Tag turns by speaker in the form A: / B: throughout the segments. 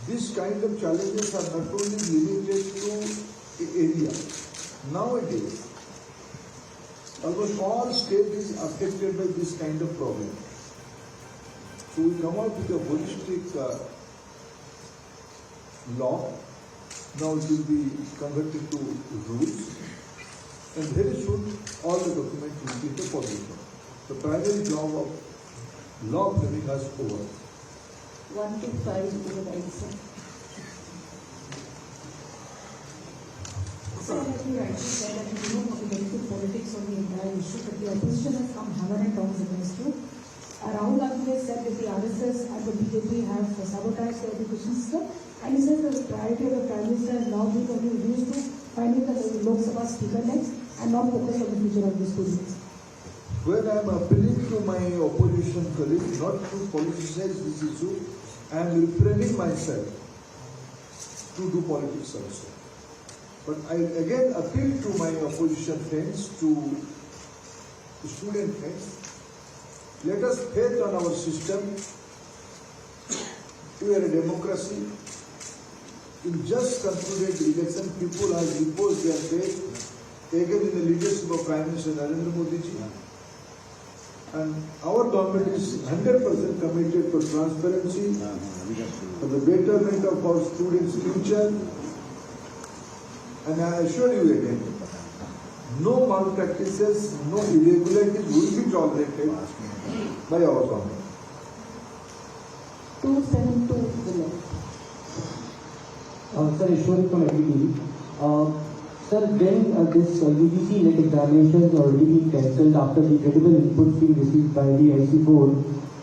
A: These kind of challenges are not only limited to area. Nowadays, almost all states is affected by this kind of problem. So we come out with a holistic law. Now it will be converted to rules, and very soon all the documents will be in the public. The primary job of law framing has over.
B: 1 to 5 is the answer.
C: So, like you rightly said, that you don't want to get into politics on the entire issue, but the opposition has come hammer and tongs against you. Rahul Gandhi has said that the RSS and the BJP have sabotaged the education system, and he says the priority of the Prime Minister has now been only reduced to finding the Lok Sabha speaker next and not focus on the future of the students.
A: When I am appealing to my opposition colleagues not to politicize this issue, I am refraining myself to do politics also. But I again appeal to my opposition friends, to student friends, let us faith on our system. We are a democracy. In just concluded election, people have reposed their faith taken in the leadership of Prime Minister Narendra Modi ji. And our government is 100% committed for transparency, for the betterment of our students' future. And I assure you again, no malpractices, no irregularities will be tolerated by our government.
B: 272 below.
D: Sir, Ishwari from ABTV. Sir, when this UGC-led examinations already been cancelled after the credible inputs being received by the IC board,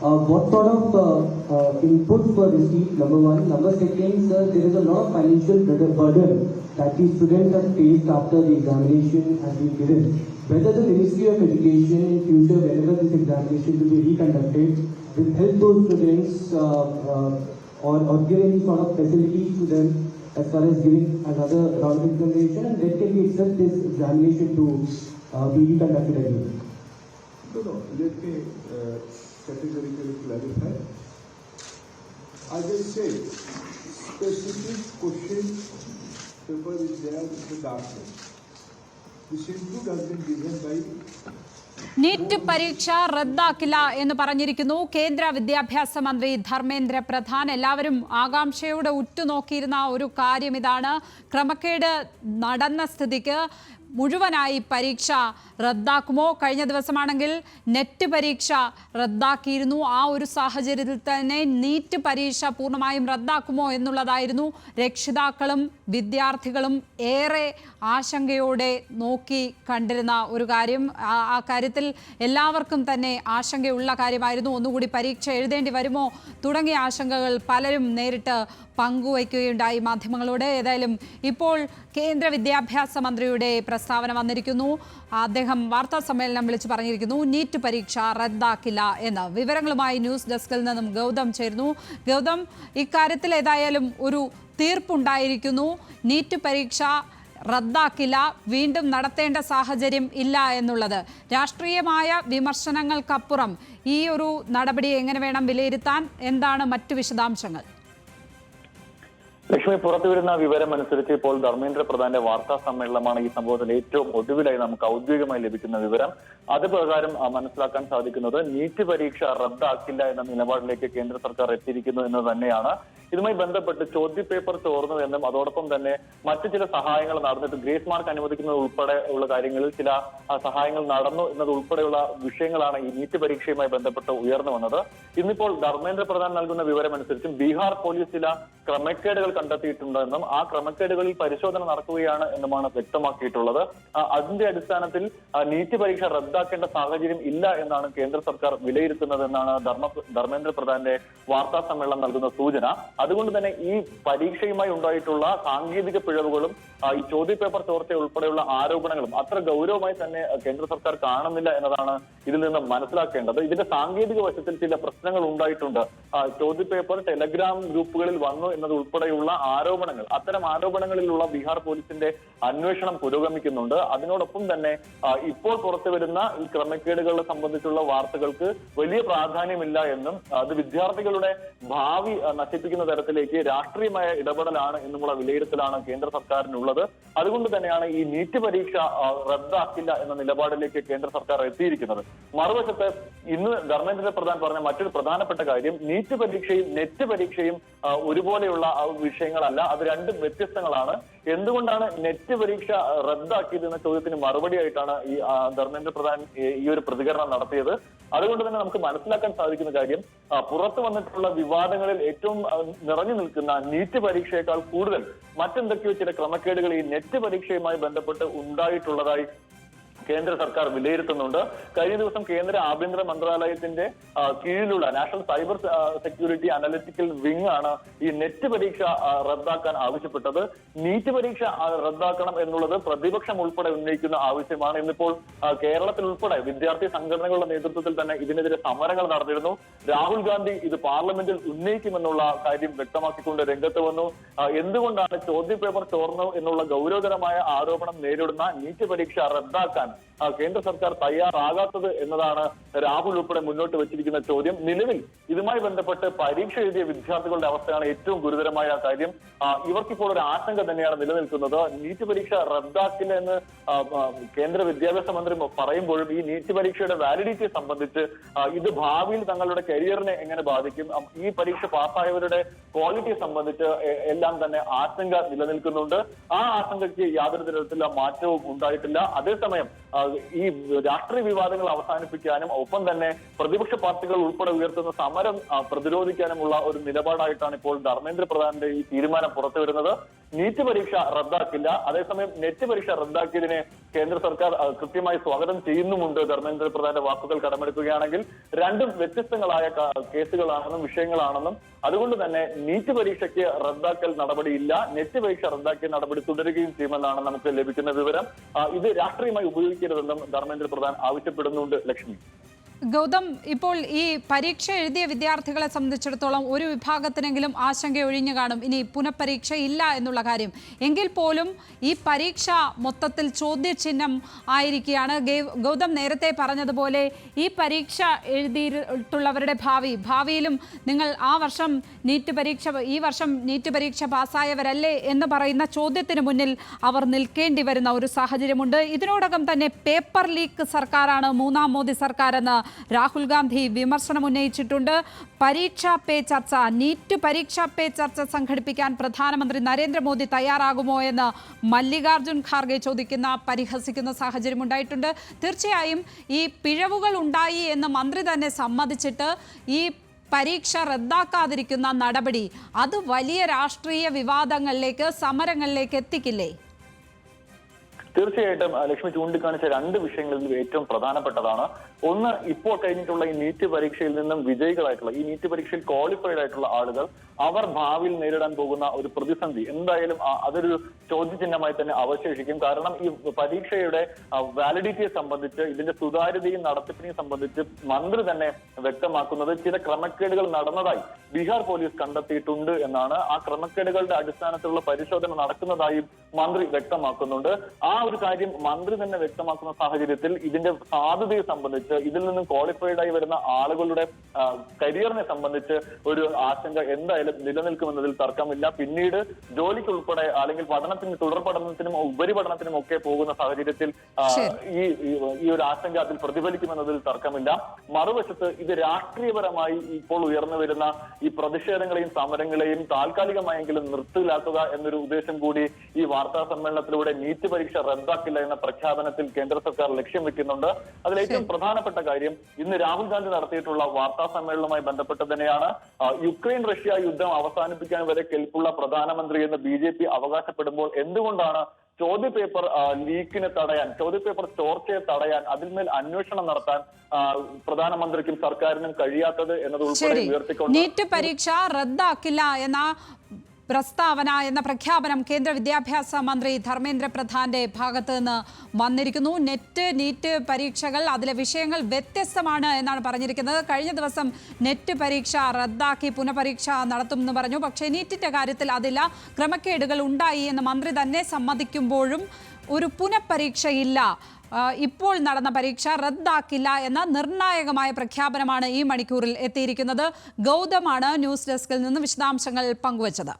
D: what sort of inputs were received, number one? Number second, sir, there is a lot of financial burden that the students have faced after the examination has been given. Whether the Ministry of Education in future, whenever this examination will be reconducted, will help those students or give any sort of facilities to them as far as giving another round of examination, and when can we expect this examination to be reconducted again?
A: No, let me categorically clarify. As I said, specific question paper is there in the document. This input has been given by
E: NEET പരീക്ഷ റദ്ദാക്കില്ല എന്ന് പറഞ്ഞിരിക്കുന്നു കേന്ദ്ര വിദ്യാഭ്യാസ മന്ത്രി ധർമ്മേന്ദ്ര പ്രധാൻ. എല്ലാവരും ആകാംക്ഷയോടെ ഉറ്റുനോക്കിയിരുന്ന ഒരു കാര്യം ഇതാണ്. ക്രമക്കേട് നടന്ന സ്ഥിതിക്ക് മുഴുവനായി പരീക്ഷ റദ്ദാക്കുമോ? കഴിഞ്ഞ ദിവസമാണെങ്കിൽ നെറ്റ് പരീക്ഷ റദ്ദാക്കിയിരുന്നു. ആ ഒരു സാഹചര്യത്തിൽ തന്നെ നീറ്റ് പരീക്ഷ പൂർണ്ണമായും റദ്ദാക്കുമോ എന്നുള്ളതായിരുന്നു രക്ഷിതാക്കളും വിദ്യാർത്ഥികളും ഏറെ ആശങ്കയോടെ നോക്കി കണ്ടിരുന്ന ഒരു കാര്യം. ആ കാര്യത്തിൽ എല്ലാവർക്കും തന്നെ ആശങ്കയുള്ള കാര്യമായിരുന്നു. ഒന്നുകൂടി പരീക്ഷ എഴുതേണ്ടി വരുമോ തുടങ്ങിയ ആശങ്കകൾ പലരും നേരിട്ട് പങ്കുവയ്ക്കുകയുണ്ടായി മാധ്യമങ്ങളോട്. ഏതായാലും ഇപ്പോൾ കേന്ദ്ര വിദ്യാഭ്യാസ മന്ത്രിയുടെ പ്രസ്താവന വന്നിരിക്കുന്നു. അദ്ദേഹം വാർത്താ സമ്മേളനം വിളിച്ചു പറഞ്ഞിരിക്കുന്നു നീറ്റ് പരീക്ഷ റദ്ദാക്കില്ല എന്ന്. വിവരങ്ങളുമായി ന്യൂസ് ഡെസ്കിൽ നിന്നും ഗൗതം ചേരുന്നു. ഗൗതം, ഇക്കാര്യത്തിൽ ഏതായാലും ഒരു തീർപ്പുണ്ടായിരിക്കുന്നു. നീറ്റ് പരീക്ഷ റദ്ദാക്കില്ല, വീണ്ടും നടത്തേണ്ട സാഹചര്യം ഇല്ല എന്നുള്ളത്. രാഷ്ട്രീയമായ വിമർശനങ്ങൾക്കപ്പുറം ഈ ഒരു നടപടി എങ്ങനെ വേണം വിലയിരുത്താൻ? എന്താണ് മറ്റു വിശദാംശങ്ങൾ?
F: ലക്ഷ്മി, പുറത്തുവരുന്ന വിവരം അനുസരിച്ച് ഇപ്പോൾ ധർമ്മേന്ദ്ര പ്രധാന്റെ വാർത്താ സമ്മേളനമാണ് ഈ സംഭവത്തിൽ ഏറ്റവും ഒടുവിലായി നമുക്ക് ഔദ്യോഗികമായി ലഭിക്കുന്ന വിവരം. അത് പ്രകാരം മനസ്സിലാക്കാൻ സാധിക്കുന്നത് നീറ്റ് പരീക്ഷ റദ്ദാക്കില്ല എന്ന നിലപാടിലേക്ക് കേന്ദ്ര സർക്കാർ എത്തിയിരിക്കുന്നു എന്ന് തന്നെയാണ്. ഇതുമായി ബന്ധപ്പെട്ട് ചോദ്യപേപ്പർ ചോർന്നു എന്നും അതോടൊപ്പം തന്നെ മറ്റു ചില സഹായങ്ങൾ നടന്നിട്ട് ഗ്രേസ് മാർക്ക് അനുവദിക്കുന്നത് ഉൾപ്പെടെ ഉള്ള കാര്യങ്ങളിൽ ചില സഹായങ്ങൾ നടന്നു എന്നത് ഉൾപ്പെടെയുള്ള വിഷയങ്ങളാണ് ഈ നീറ്റ് പരീക്ഷയുമായി ബന്ധപ്പെട്ട് ഉയർന്നു വന്നത്. ഇന്നിപ്പോൾ ധർമ്മേന്ദ്ര പ്രധാൻ നൽകുന്ന വിവരം അനുസരിച്ചും ബീഹാർ പോലീസ് ചില ക്രമക്കേടുകൾ കണ്ടെത്തിയിട്ടുണ്ടെന്നും ആ ക്രമക്കേടുകളിൽ പരിശോധന നടക്കുകയാണ് എന്നുമാണ് വ്യക്തമാക്കിയിട്ടുള്ളത്. അതിന്റെ അടിസ്ഥാനത്തിൽ നീറ്റ് പരീക്ഷ റദ്ദാക്കേണ്ട സാഹചര്യം ഇല്ല എന്നാണ് കേന്ദ്ര സർക്കാർ വിലയിരുത്തുന്നത് എന്നാണ് ധർമ്മേന്ദ്ര പ്രധാന്റെ വാർത്താ സമ്മേളനം നൽകുന്ന സൂചന. അതുകൊണ്ട് തന്നെ ഈ പരീക്ഷയുമായി ഉണ്ടായിട്ടുള്ള സാങ്കേതിക പിഴവുകളും ഈ ചോദ്യപേപ്പർ ചോർച്ച ഉൾപ്പെടെയുള്ള ആരോപണങ്ങളും അത്ര ഗൗരവമായി തന്നെ കേന്ദ്ര സർക്കാർ കാണുന്നില്ല എന്നതാണ് ഇതിൽ നിന്ന് മനസ്സിലാക്കേണ്ടത്. ഇതിന്റെ സാങ്കേതിക വശത്തിൽ ചില പ്രശ്നങ്ങൾ ഉണ്ടായിട്ടുണ്ട്. ചോദ്യപേപ്പർ ടെലഗ്രാം ഗ്രൂപ്പുകളിൽ വന്നു എന്നത് ഉൾപ്പെടെയുള്ള ആരോപണങ്ങൾ, അത്തരം ആരോപണങ്ങളിലുള്ള ബീഹാർ പോലീസിന്റെ അന്വേഷണം പുരോഗമിക്കുന്നുണ്ട്. അതിനോടൊപ്പം തന്നെ ഇപ്പോൾ പുറത്തു വരുന്ന ഈ ക്രമക്കേടുകളെ സംബന്ധിച്ചുള്ള വാർത്തകൾക്ക് വലിയ പ്രാധാന്യമില്ല എന്നും അത് വിദ്യാർത്ഥികളുടെ ഭാവി നശിപ്പിക്കുന്ന തരത്തിലേക്ക് രാഷ്ട്രീയമായ ഇടപെടലാണ് എന്നുള്ള വിലയിരുത്തലാണ് കേന്ദ്ര സർക്കാരിനുള്ളത്. അതുകൊണ്ട് തന്നെയാണ് ഈ നീറ്റ് പരീക്ഷ റദ്ദാക്കില്ല എന്ന നിലപാടിലേക്ക് കേന്ദ്ര സർക്കാർ എത്തിയിരിക്കുന്നത്. മറുവശത്ത് ഇന്ന് ധർമ്മേന്ദ്ര പ്രധാൻ പറഞ്ഞ മറ്റൊരു പ്രധാനപ്പെട്ട കാര്യം, നീറ്റ് പരീക്ഷയും നെറ്റ് പരീക്ഷയും ഒരുപോലെയുള്ള വിഷയങ്ങളല്ല, അത് രണ്ടും വ്യത്യസ്തങ്ങളാണ്. എന്തുകൊണ്ടാണ് നെറ്റ് പരീക്ഷ റദ്ദാക്കിയത് എന്ന ചോദ്യത്തിന് മറുപടിയായിട്ടാണ് ഈ ധർമ്മേന്ദ്ര പ്രധാൻ ഈ ഒരു പ്രതികരണം നടത്തിയത്. അതുകൊണ്ട് തന്നെ നമുക്ക് മനസ്സിലാക്കാൻ സാധിക്കുന്ന കാര്യം, പുറത്തു വന്നിട്ടുള്ള വിവാദങ്ങളിൽ ഏറ്റവും നിറഞ്ഞു നിൽക്കുന്ന നീറ്റ് പരീക്ഷയേക്കാൾ കൂടുതൽ മറ്റെന്തൊക്കെയോ ചില ക്രമക്കേടുകൾ ഈ നെറ്റ് പരീക്ഷയുമായി ബന്ധപ്പെട്ട് ഉണ്ടായിട്ടുള്ളതായി കേന്ദ്ര സർക്കാർ വിലയിരുത്തുന്നുണ്ട്. കഴിഞ്ഞ ദിവസം കേന്ദ്ര ആഭ്യന്തര മന്ത്രാലയത്തിന്റെ കീഴിലുള്ള national cyber security analytical wing ആണ് ഈ നെറ്റ് പരീക്ഷ റദ്ദാക്കാൻ ആവശ്യപ്പെട്ടത്. നീറ്റ് പരീക്ഷ റദ്ദാക്കണം എന്നുള്ളത് പ്രതിപക്ഷം ഉൾപ്പെടെ ഉന്നയിക്കുന്ന ആവശ്യമാണ്. ഇന്നിപ്പോൾ കേരളത്തിൽ ഉൾപ്പെടെ വിദ്യാർത്ഥി സംഘടനകളുടെ നേതൃത്വത്തിൽ തന്നെ ഇതിനെതിരെ സമരങ്ങൾ നടന്നിരുന്നു. രാഹുൽ ഗാന്ധി ഇത് പാർലമെന്റിൽ ഉന്നയിക്കുമെന്നുള്ള കാര്യം വ്യക്തമാക്കിക്കൊണ്ട് രംഗത്ത് വന്നു. എന്തുകൊണ്ടാണ് ചോദ്യപേപ്പർ ചോർന്നു എന്നുള്ള ഗൗരവതരമായ ആരോപണം നേരിടുന്ന നീറ്റ് പരീക്ഷ റദ്ദാക്കാൻ കേന്ദ്ര സർക്കാർ തയ്യാറാകാത്തത് എന്നതാണ് രാഹുൽ ഉൾപ്പെടെ മുന്നോട്ട് വെച്ചിരിക്കുന്ന ചോദ്യം. നിലവിൽ ഇതുമായി ബന്ധപ്പെട്ട് പരീക്ഷ എഴുതിയ വിദ്യാർത്ഥികളുടെ അവസ്ഥയാണ് ഏറ്റവും ഗുരുതരമായ കാര്യം. ഇവർക്കിപ്പോൾ ഒരു ആശങ്ക തന്നെയാണ് നിലനിൽക്കുന്നത്. നീറ്റ് പരീക്ഷ റദ്ദാക്കില്ല എന്ന് കേന്ദ്ര വിദ്യാഭ്യാസ മന്ത്രി പറയുമ്പോഴും ഈ നീറ്റ് പരീക്ഷയുടെ വാലിഡിറ്റി സംബന്ധിച്ച് ഇത് ഭാവിയിൽ തങ്ങളുടെ കരിയറിനെ എങ്ങനെ ബാധിക്കും, ഈ പരീക്ഷ പാസ്സായവരുടെ ക്വാളിറ്റി സംബന്ധിച്ച് എല്ലാം തന്നെ ആശങ്ക നിലനിൽക്കുന്നുണ്ട്. ആ ആശങ്കയ്ക്ക് യാതൊരു തരത്തിലുള്ള മാറ്റവും ഉണ്ടായിട്ടില്ല. അതേസമയം ഈ രാഷ്ട്രീയ വിവാദങ്ങൾ അവസാനിപ്പിക്കാനും ഒപ്പം തന്നെ പ്രതിപക്ഷ പാർട്ടികൾ ഉൾപ്പെടെ ഉയർത്തുന്ന സമരം പ്രതിരോധിക്കാനുമുള്ള ഒരു നിലപാടായിട്ടാണ് ഇപ്പോൾ ധർമ്മേന്ദ്ര പ്രധാന്റെ ഈ തീരുമാനം പുറത്തുവരുന്നത്. നീറ്റ് പരീക്ഷ റദ്ദാക്കില്ല, അതേസമയം നെറ്റ് പരീക്ഷ റദ്ദാക്കിയതിനെ കേന്ദ്ര സർക്കാർ കൃത്യമായി സ്വാഗതം ചെയ്യുന്നുമുണ്ട്. ധർമ്മേന്ദ്ര പ്രധാന്റെ വാക്കുകൾ കടമെടുക്കുകയാണെങ്കിൽ രണ്ടും വ്യത്യസ്തങ്ങളായ കേസുകളാണെന്നും വിഷയങ്ങളാണെന്നും അതുകൊണ്ട് തന്നെ നീറ്റ് പരീക്ഷയ്ക്ക് റദ്ദാക്കൽ നടപടിയില്ല, നെറ്റ് പരീക്ഷ റദ്ദാക്കിയ നടപടി തുടരുകയും ചെയ്യുമെന്നാണ് നമുക്ക് ലഭിക്കുന്ന വിവരം. ഇത് രാഷ്ട്രീയമായി ഉപയോഗിക്കരുതെന്നും ധർമ്മേന്ദ്ര പ്രധാൻ ആവശ്യപ്പെടുന്നുണ്ട്. ലക്ഷ്മി.
E: ഗൗതം, ഇപ്പോൾ ഈ പരീക്ഷ എഴുതിയ വിദ്യാർത്ഥികളെ സംബന്ധിച്ചിടത്തോളം ഒരു വിഭാഗത്തിനെങ്കിലും ആശങ്ക ഒഴിഞ്ഞു കാണും ഇനി പുനഃപരീക്ഷ ഇല്ല എന്നുള്ള കാര്യം. എങ്കിൽ പോലും ഈ പരീക്ഷ മൊത്തത്തിൽ ചോദ്യചിഹ്നം ആയിരിക്കുകയാണ്. ഗൗതം നേരത്തെ പറഞ്ഞതുപോലെ ഈ പരീക്ഷ എഴുതിയിട്ടുള്ളവരുടെ ഭാവിയിലും നിങ്ങൾ ഈ വർഷം നീറ്റ് പരീക്ഷ പാസ്സായവരല്ലേ എന്ന് പറയുന്ന ചോദ്യത്തിന് മുന്നിൽ അവർ നിൽക്കേണ്ടി വരുന്ന ഒരു സാഹചര്യമുണ്ട്. ഇതിനോടകം തന്നെ പേപ്പർ ലീക്ക് സർക്കാരാണ് മൂന്നാം മോദി സർക്കാർ എന്ന് രാഹുൽ ഗാന്ധി വിമർശനം ഉന്നയിച്ചിട്ടുണ്ട്. നീറ്റ് പരീക്ഷാ പേ ചർച്ച സംഘടിപ്പിക്കാൻ പ്രധാനമന്ത്രി നരേന്ദ്രമോദി തയ്യാറാകുമോ എന്ന് മല്ലികാർജുൻ ഖാർഗെ പരിഹസിക്കുന്ന സാഹചര്യം ഉണ്ടായിട്ടുണ്ട്. തീർച്ചയായും ഈ പിഴവുകൾ ഉണ്ടായി എന്ന് മന്ത്രി തന്നെ സമ്മതിച്ചിട്ട് ഈ പരീക്ഷ റദ്ദാക്കാതിരിക്കുന്ന നടപടി അത് വലിയ രാഷ്ട്രീയ വിവാദങ്ങളിലേക്ക്, സമരങ്ങളിലേക്ക് എത്തിക്കില്ലേ?
F: തീർച്ചയായിട്ടും ലക്ഷ്മി ചൂണ്ടിക്കാണിച്ച രണ്ട് വിഷയങ്ങളിൽ ഏറ്റവും പ്രധാനപ്പെട്ടതാണ്. ഒന്ന്, ഇപ്പോൾ കഴിഞ്ഞിട്ടുള്ള ഈ നീറ്റ് പരീക്ഷയിൽ നിന്നും വിജയികളായിട്ടുള്ള, ഈ നീറ്റ് പരീക്ഷയിൽ ക്വാളിഫൈഡ് ആയിട്ടുള്ള ആളുകൾ അവർ ഭാവിയിൽ നേരിടാൻ പോകുന്ന ഒരു പ്രതിസന്ധി എന്തായാലും അതൊരു ചോദ്യചിഹ്നമായി തന്നെ അവശേഷിക്കും. കാരണം ഈ പരീക്ഷയുടെ വാലിഡിറ്റിയെ സംബന്ധിച്ച്, ഇതിന്റെ സുതാര്യതയും നടത്തിപ്പിനെയും സംബന്ധിച്ച് മന്ത്രി തന്നെ വ്യക്തമാക്കുന്നത് ചില ക്രമക്കേടുകൾ നടന്നതായി ബീഹാർ പോലീസ് കണ്ടെത്തിയിട്ടുണ്ട് എന്നാണ്. ആ ക്രമക്കേടുകളുടെ അടിസ്ഥാനത്തിലുള്ള പരിശോധന നടക്കുന്നതായും മന്ത്രി വ്യക്തമാക്കുന്നുണ്ട്. ആ ഒരു കാര്യം മന്ത്രി തന്നെ വ്യക്തമാക്കുന്ന സാഹചര്യത്തിൽ ഇതിന്റെ സാധ്യതയെ സംബന്ധിച്ച്, ഇതിൽ നിന്നും ക്വാളിഫൈഡ് ആയി വരുന്ന ആളുകളുടെ കരിയറിനെ സംബന്ധിച്ച് ഒരു ആശങ്ക എന്തായാലും നിലനിൽക്കുമെന്നതിൽ തർക്കമില്ല. പിന്നീട് ജോലിക്ക് ഉൾപ്പെടെ അല്ലെങ്കിൽ തുടർ പഠനത്തിനും ഉപരിപഠനത്തിനും ഒക്കെ പോകുന്ന സാഹചര്യത്തിൽ ഈ ഒരു ആശങ്ക അതിൽ പ്രതിഫലിക്കുമെന്നതിൽ തർക്കമില്ല. മറുവശത്ത് ഇത് രാഷ്ട്രീയപരമായി ഇപ്പോൾ ഉയർന്നു വരുന്ന ഈ പ്രതിഷേധങ്ങളെയും സമരങ്ങളെയും താൽക്കാലികമായെങ്കിലും നിർത്തലാക്കുക എന്നൊരു ഉദ്ദേശം കൂടി ഈ വാർത്താ സമ്മേളനത്തിലൂടെ നീറ്റ് പരീക്ഷ റദ്ദാക്കില്ല എന്ന പ്രഖ്യാപനത്തിൽ കേന്ദ്ര സർക്കാർ ലക്ഷ്യം വെക്കുന്നുണ്ട്. അതിൽ ഏറ്റവും പ്രധാനപ്പെട്ട കാര്യം ഇന്ന് രാഹുൽ ഗാന്ധി നടത്തിയിട്ടുള്ള വാർത്താ സമ്മേളനവുമായി ബന്ധപ്പെട്ട് തന്നെയാണ്. യുക്രൈൻ റഷ്യ യുദ്ധം അവസാനിപ്പിക്കാൻ വരെ കെൽപ്പുള്ള പ്രധാനമന്ത്രി എന്ന് BJP അവകാശപ്പെടുമ്പോൾ എന്തുകൊണ്ടാണ് ചോദ്യപേപ്പർ ലീക്കിനെ തടയാൻ, ചോദ്യപേപ്പർ ചോർച്ചയെ തടയാൻ, അതിന്മേൽ അന്വേഷണം നടത്താൻ പ്രധാനമന്ത്രിക്കും സർക്കാരിനും കഴിയാത്തത് എന്നതുൾപ്പെടെ ഉയർത്തിക്കൊണ്ട്
E: നീറ്റ് പരീക്ഷ റദ്ദാക്കില്ല എന്ന എന്ന പ്രഖ്യാപനം കേന്ദ്ര വിദ്യാഭ്യാസ മന്ത്രി ധർമ്മേന്ദ്ര പ്രധാന്റെ ഭാഗത്ത് നിന്ന് വന്നിരിക്കുന്നു. നീറ്റ് പരീക്ഷകൾ, അതിലെ വിഷയങ്ങൾ വ്യത്യസ്തമാണ് എന്നാണ് പറഞ്ഞിരിക്കുന്നത്. കഴിഞ്ഞ ദിവസം നെറ്റ് പരീക്ഷ റദ്ദാക്കി പുനഃപരീക്ഷ നടത്തുമെന്ന് പറഞ്ഞു. പക്ഷേ നീറ്റിന്റെ കാര്യത്തിൽ അതില്ല, ക്രമക്കേടുകൾ ഉണ്ടായി എന്ന് മന്ത്രി തന്നെ സമ്മതിക്കുമ്പോഴും ഒരു പുനഃപരീക്ഷയില്ല. ഇപ്പോൾ നടന്ന പരീക്ഷ റദ്ദാക്കില്ല എന്ന നിർണായകമായ പ്രഖ്യാപനമാണ് ഈ മണിക്കൂറിൽ എത്തിയിരിക്കുന്നത്. ഗൗതമാണ് ന്യൂസ് ഡെസ്കിൽ നിന്ന് വിശദാംശങ്ങൾ പങ്കുവച്ചത്.